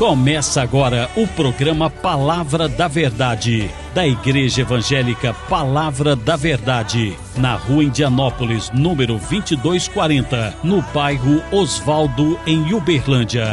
Começa agora o programa Palavra da Verdade, da Igreja Evangélica Palavra da Verdade, na Rua Indianópolis, número 2240, no bairro Osvaldo, em Uberlândia.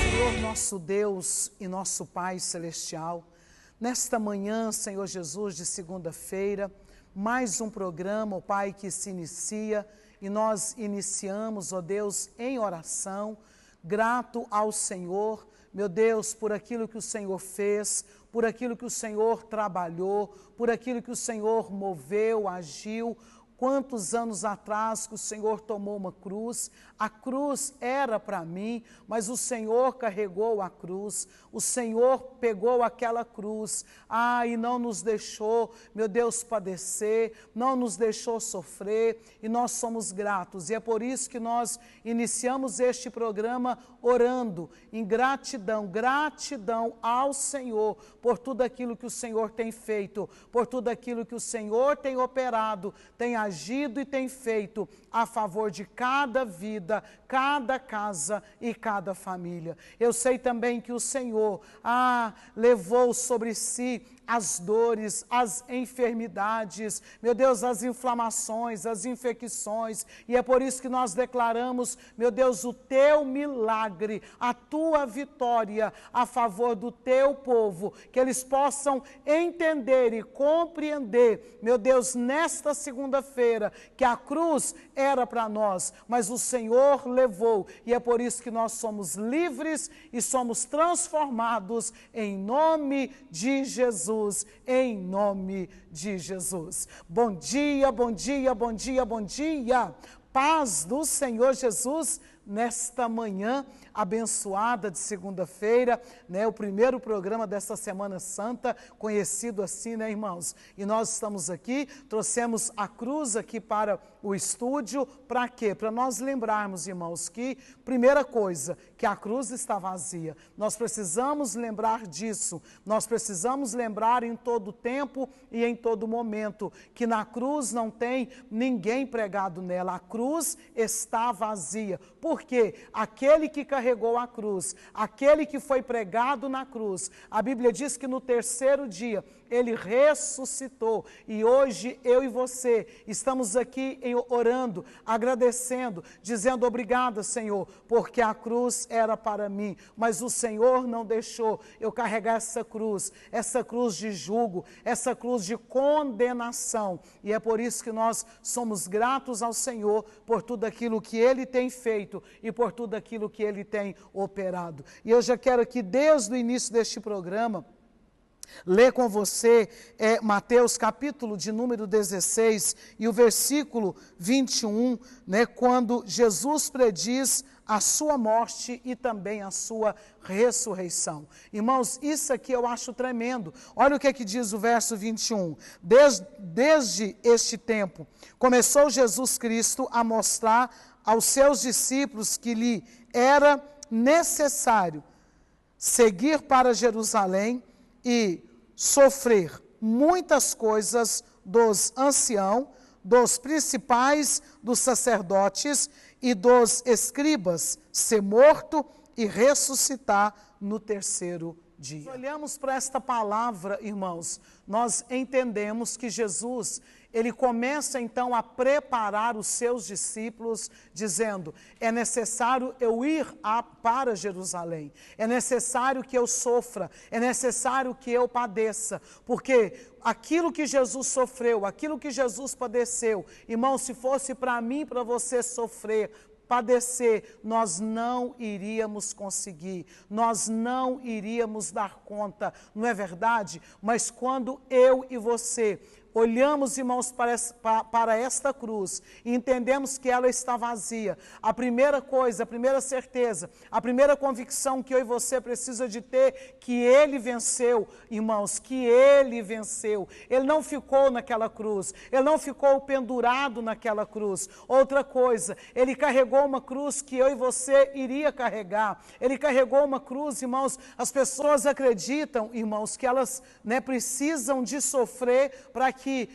Senhor, nosso Deus e nosso Pai Celestial, nesta manhã, Senhor Jesus, de segunda-feira, mais um programa, ó Pai, que se inicia, e nós iniciamos, ó Deus, em oração, grato ao Senhor, meu Deus, por aquilo que o Senhor fez, por aquilo que o Senhor trabalhou, por aquilo que o Senhor moveu, agiu. Quantos anos atrás que o Senhor tomou uma cruz, a cruz era para mim, mas o Senhor carregou a cruz, o Senhor pegou aquela cruz, e não nos deixou, meu Deus, padecer, não nos deixou sofrer, e nós somos gratos, e é por isso que nós iniciamos este programa orando em gratidão, gratidão ao Senhor, por tudo aquilo que o Senhor tem feito, por tudo aquilo que o Senhor tem operado, tem agido e tem feito a favor de cada vida, cada casa e cada família. Eu sei também que o Senhor levou sobre si as dores, as enfermidades, meu Deus, as inflamações, as infecções, e é por isso que nós declaramos, meu Deus, o teu milagre, a tua vitória a favor do teu povo, que eles possam entender e compreender, meu Deus, nesta segunda-feira, que a cruz era para nós, mas o Senhor levou, e é por isso que nós somos livres e somos transformados em nome de Jesus. Em nome de Jesus. Bom dia, bom dia, bom dia, bom dia. Paz do Senhor Jesus nesta manhã abençoada de segunda-feira, né? O primeiro programa desta Semana Santa, conhecido assim, né, irmãos? E nós estamos aqui, trouxemos a cruz aqui para o estúdio, para quê? Para nós lembrarmos, irmãos, que, primeira coisa, que a cruz está vazia. Nós precisamos lembrar disso, nós precisamos lembrar em todo tempo e em todo momento, que na cruz não tem ninguém pregado nela, a cruz está vazia. Por quê? Aquele que carregou a cruz, aquele que foi pregado na cruz, a Bíblia diz que no terceiro dia ele ressuscitou, e hoje eu e você estamos aqui orando, agradecendo, dizendo obrigada, Senhor, porque a cruz era para mim, mas o Senhor não deixou eu carregar essa cruz de jugo, essa cruz de condenação, e é por isso que nós somos gratos ao Senhor por tudo aquilo que Ele tem feito e por tudo aquilo que Ele tem operado. E eu já quero aqui, desde o início deste programa, ler com você Mateus capítulo de número 16 e o versículo 21, né, quando Jesus prediz a sua morte e também a sua ressurreição. Irmãos, isso aqui eu acho tremendo. Olha o que é que diz o verso 21. Desde este tempo, começou Jesus Cristo a mostrar aos seus discípulos que lhe era necessário seguir para Jerusalém e sofrer muitas coisas dos anciãos, dos principais, dos sacerdotes e dos escribas, ser morto e ressuscitar no terceiro dia. Nós olhamos para esta palavra, irmãos, nós entendemos que Jesus, ele começa então a preparar os seus discípulos, dizendo, é necessário eu ir para Jerusalém, é necessário que eu sofra, é necessário que eu padeça, porque aquilo que Jesus sofreu, aquilo que Jesus padeceu, irmão, se fosse para mim, para você sofrer, padecer, nós não iríamos conseguir, nós não iríamos dar conta, não é verdade? Mas quando eu e você olhamos, irmãos, para esta cruz e entendemos que ela está vazia, a primeira coisa, a primeira certeza, a primeira convicção que eu e você precisa de ter, que Ele venceu, irmãos, que Ele venceu. Ele não ficou naquela cruz, Ele não ficou pendurado naquela cruz. Outra coisa, Ele carregou uma cruz que eu e você iria carregar. Ele carregou uma cruz, irmãos, as pessoas acreditam, irmãos, que elas, precisam de sofrer para que,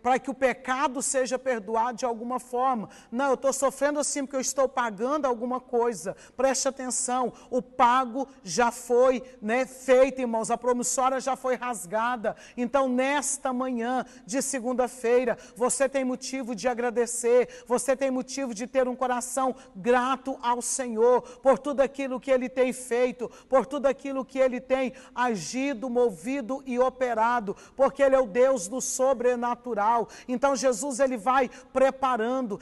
para que o pecado seja perdoado de alguma forma. Não, eu estou sofrendo assim porque eu estou pagando alguma coisa. Preste atenção, o pago já foi, né, feito, irmãos, a promissória já foi rasgada. Então, nesta manhã de segunda-feira, você tem motivo de agradecer, você tem motivo de ter um coração grato ao Senhor, por tudo aquilo que Ele tem feito, por tudo aquilo que Ele tem agido, movido e operado, porque Ele é o Deus do sobrenatural. Então Jesus, Ele vai preparando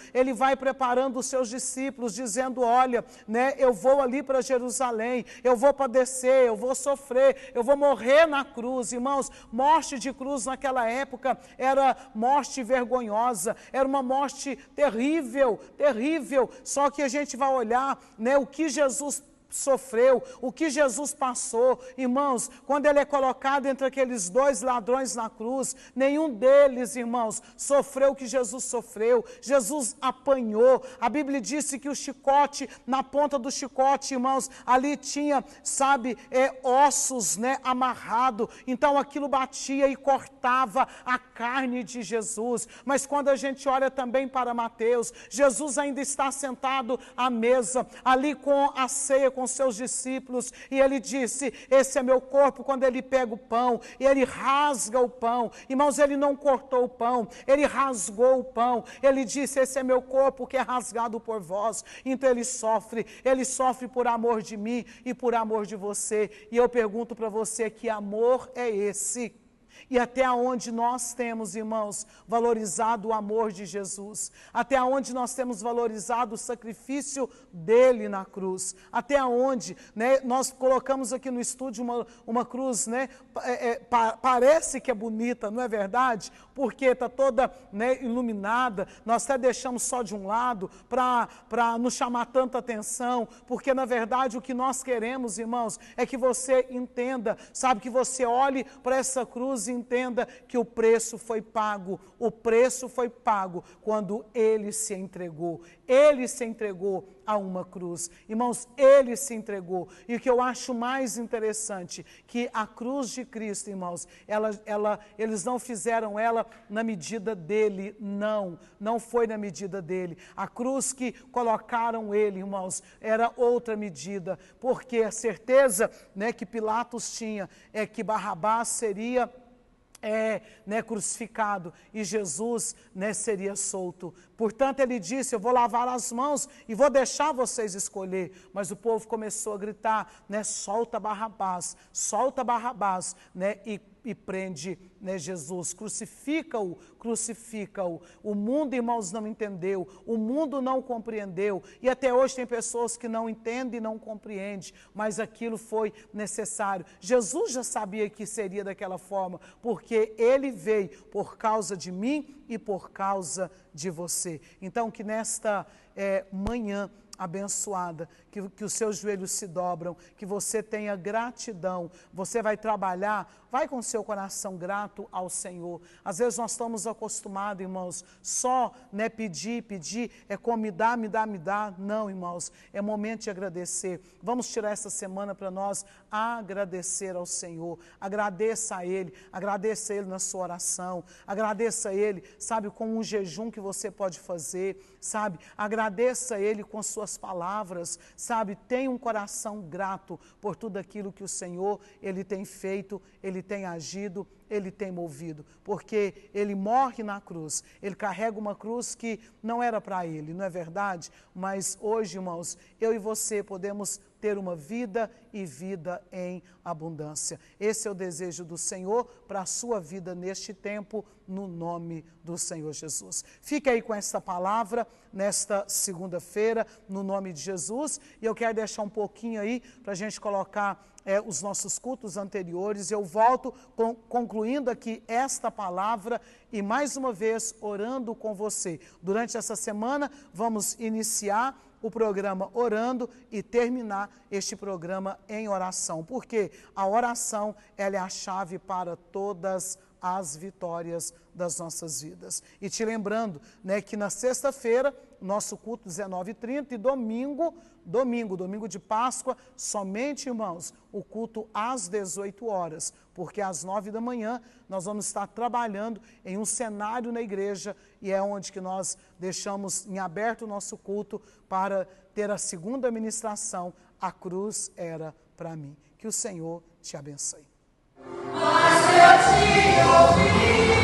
os seus discípulos, dizendo, olha, né, eu vou ali para Jerusalém, eu vou padecer, eu vou sofrer, eu vou morrer na cruz. Irmãos, morte de cruz naquela época era morte vergonhosa, era uma morte terrível, terrível. Só que a gente vai olhar, né, o que Jesus sofreu, o que Jesus passou. Irmãos, quando Ele é colocado entre aqueles dois ladrões na cruz, nenhum deles, irmãos, sofreu o que Jesus sofreu. Jesus apanhou. A Bíblia disse que o chicote, na ponta do chicote, irmãos, ali tinha, sabe, ossos, né, amarrado. Então aquilo batia e cortava a carne de Jesus. Mas quando a gente olha também para Mateus, Jesus ainda está sentado à mesa, ali com a ceia, com seus discípulos, e Ele disse, esse é meu corpo. Quando Ele pega o pão, e Ele rasga o pão, irmãos, Ele não cortou o pão, Ele rasgou o pão. Ele disse, esse é meu corpo que é rasgado por vós. Então Ele sofre por amor de mim e por amor de você. E eu pergunto para você, que amor é esse? E até onde nós temos, irmãos, valorizado o amor de Jesus, até onde nós temos valorizado o sacrifício dele na cruz, até onde, né, nós colocamos aqui no estúdio uma cruz, né, parece que é bonita, não é verdade? Porque está toda, né, iluminada, nós até deixamos só de um lado para não chamar tanta atenção, porque na verdade o que nós queremos, irmãos, é que você entenda, sabe, que você olhe para essa cruz e entenda que o preço foi pago quando Ele se entregou a uma cruz. Irmãos, Ele se entregou. E o que eu acho mais interessante, que a cruz de Cristo, irmãos, eles não fizeram ela na medida dele, não foi na medida dele. A cruz que colocaram Ele, irmãos, era outra medida, porque a certeza, né, que Pilatos tinha é que Barrabás seria né, crucificado e Jesus, né, seria solto. Portanto, Ele disse, eu vou lavar as mãos e vou deixar vocês escolher. Mas o povo começou a gritar, né, solta Barrabás, né, e prende, né, Jesus, crucifica-o. O mundo, irmãos, não entendeu, o mundo não compreendeu, e até hoje tem pessoas que não entendem e não compreendem, mas aquilo foi necessário. Jesus já sabia que seria daquela forma, porque Ele veio por causa de mim e por causa de você. Então, que nesta manhã abençoada, que os seus joelhos se dobram, que você tenha gratidão, você vai trabalhar, vai com seu coração grato ao Senhor. Às vezes nós estamos acostumados, irmãos, só, né, pedir, como me dá. Não, irmãos, é momento de agradecer. Vamos tirar essa semana para nós agradecer ao Senhor. Agradeça a Ele na sua oração, agradeça a Ele, sabe, com um jejum que você pode fazer, sabe, agradeça a Ele com suas palavras, sabe, tenha um coração grato por tudo aquilo que o Senhor, Ele tem feito, Ele tem agido, Ele tem movido, porque Ele morre na cruz, Ele carrega uma cruz que não era para Ele, não é verdade? Mas hoje, irmãos, eu e você podemos ter uma vida e vida em abundância. Esse é o desejo do Senhor para a sua vida neste tempo, no nome do Senhor Jesus. Fique aí com essa palavra nesta segunda-feira, no nome de Jesus, e eu quero deixar um pouquinho aí para a gente colocar os nossos cultos anteriores. Eu volto concluindo aqui esta palavra e mais uma vez orando com você. Durante essa semana vamos iniciar o programa orando e terminar este programa em oração, porque a oração, ela é a chave para todas as vitórias das nossas vidas. E te lembrando, né, que na sexta-feira, nosso culto 19h30 e domingo de Páscoa, somente, irmãos, o culto às 18 horas, porque às 9 da manhã nós vamos estar trabalhando em um cenário na igreja e é onde que nós deixamos em aberto o nosso culto para ter a segunda ministração, A Cruz Era para Mim. Que o Senhor te abençoe. Mas eu te ouvi.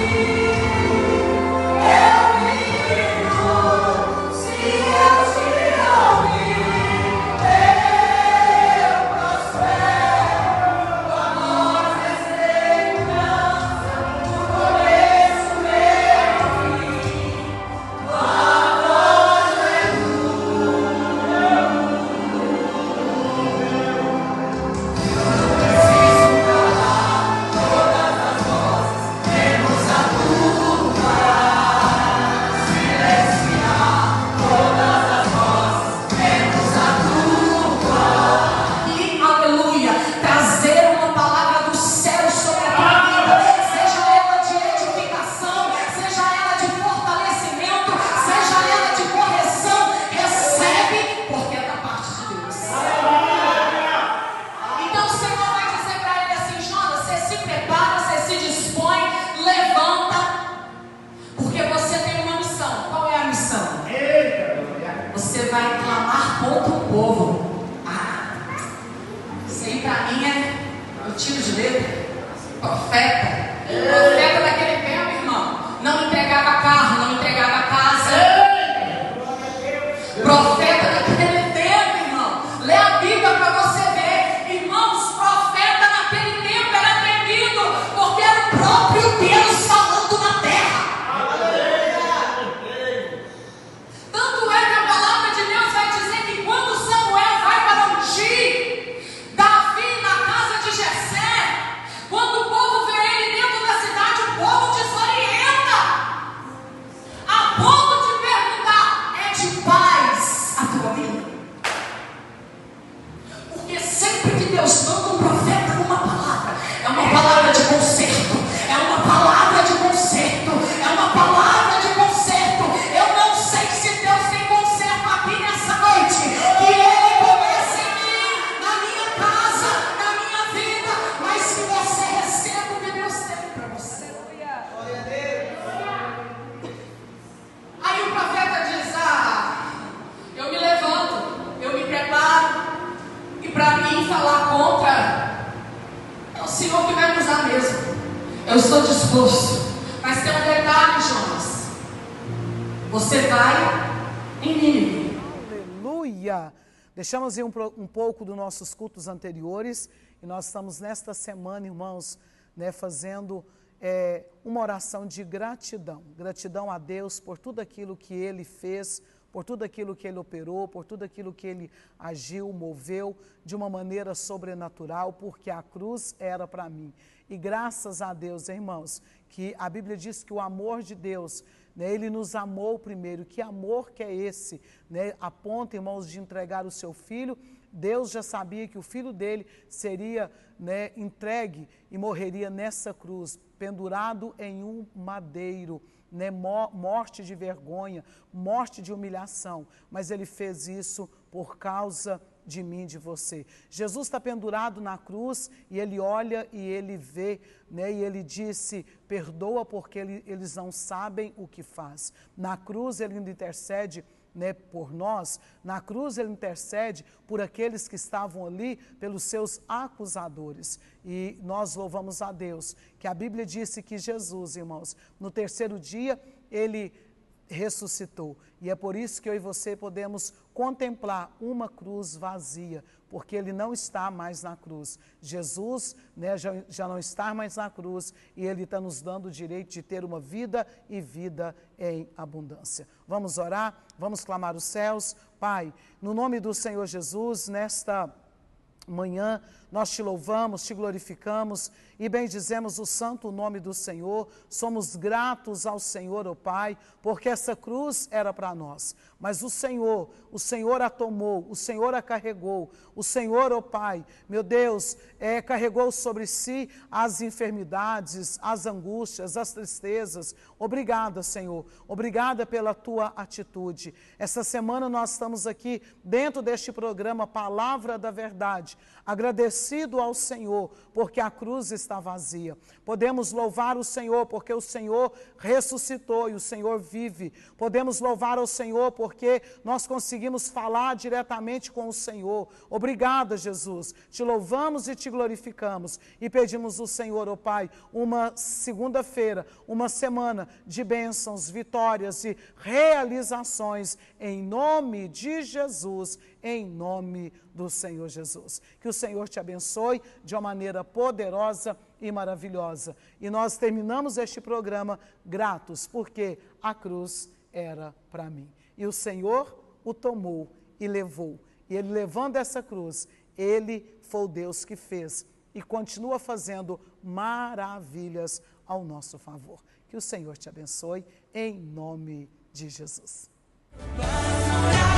Eu estou disposto. Mas tem um detalhe, Jonas. Você vai em Nínive. Aleluia! Deixamos ir um pouco dos nossos cultos anteriores e nós estamos nesta semana, irmãos, né, fazendo uma oração de gratidão. Gratidão a Deus por tudo aquilo que Ele fez, por tudo aquilo que Ele operou, por tudo aquilo que Ele agiu, moveu de uma maneira sobrenatural, porque a cruz era para mim. E graças a Deus, irmãos, que a Bíblia diz que o amor de Deus, né, Ele nos amou primeiro. Que amor que é esse? Né? A ponto, irmãos, de entregar o seu filho. Deus já sabia que o filho dele seria, né, entregue e morreria nessa cruz, pendurado em um madeiro, né, morte de vergonha, morte de humilhação, mas ele fez isso por causa de mim, de você. Jesus está pendurado na cruz e ele olha e ele vê, né, e ele disse, perdoa porque eles não sabem o que faz. Na cruz ele ainda intercede, né, por nós. Na cruz ele intercede por aqueles que estavam ali, pelos seus acusadores. E nós louvamos a Deus, que a Bíblia disse que Jesus, irmãos, no terceiro dia ele ressuscitou. E é por isso que eu e você podemos contemplar uma cruz vazia, porque ele não está mais na cruz. Jesus, né, já não está mais na cruz e ele está nos dando o direito de ter uma vida e vida em abundância. Vamos orar, vamos clamar os céus. Pai, no nome do Senhor Jesus, nesta manhã, nós te louvamos, te glorificamos e bendizemos o santo nome do Senhor. Somos gratos ao Senhor, ó Pai, porque essa cruz era para nós. Mas o Senhor a tomou, o Senhor a carregou. O Senhor, ó Pai, meu Deus, carregou sobre si as enfermidades, as angústias, as tristezas. Obrigada, Senhor. Obrigada pela tua atitude. Essa semana nós estamos aqui dentro deste programa Palavra da Verdade, agradecido ao Senhor, porque a cruz está vazia. Podemos louvar o Senhor, porque o Senhor ressuscitou e o Senhor vive. Podemos louvar ao Senhor, porque nós conseguimos falar diretamente com o Senhor. Obrigada, Jesus. Te louvamos e te glorificamos. E pedimos ao Senhor, ó Pai, uma segunda-feira, uma semana de bênçãos, vitórias e realizações, em nome de Jesus, em nome do Senhor Jesus. Que o Senhor te abençoe de uma maneira poderosa e maravilhosa. E nós terminamos este programa gratos, porque a cruz era para mim. E o Senhor o tomou e levou. E Ele levando essa cruz, Ele foi o Deus que fez e continua fazendo maravilhas ao nosso favor. Que o Senhor te abençoe, em nome de Jesus. Vamos orar.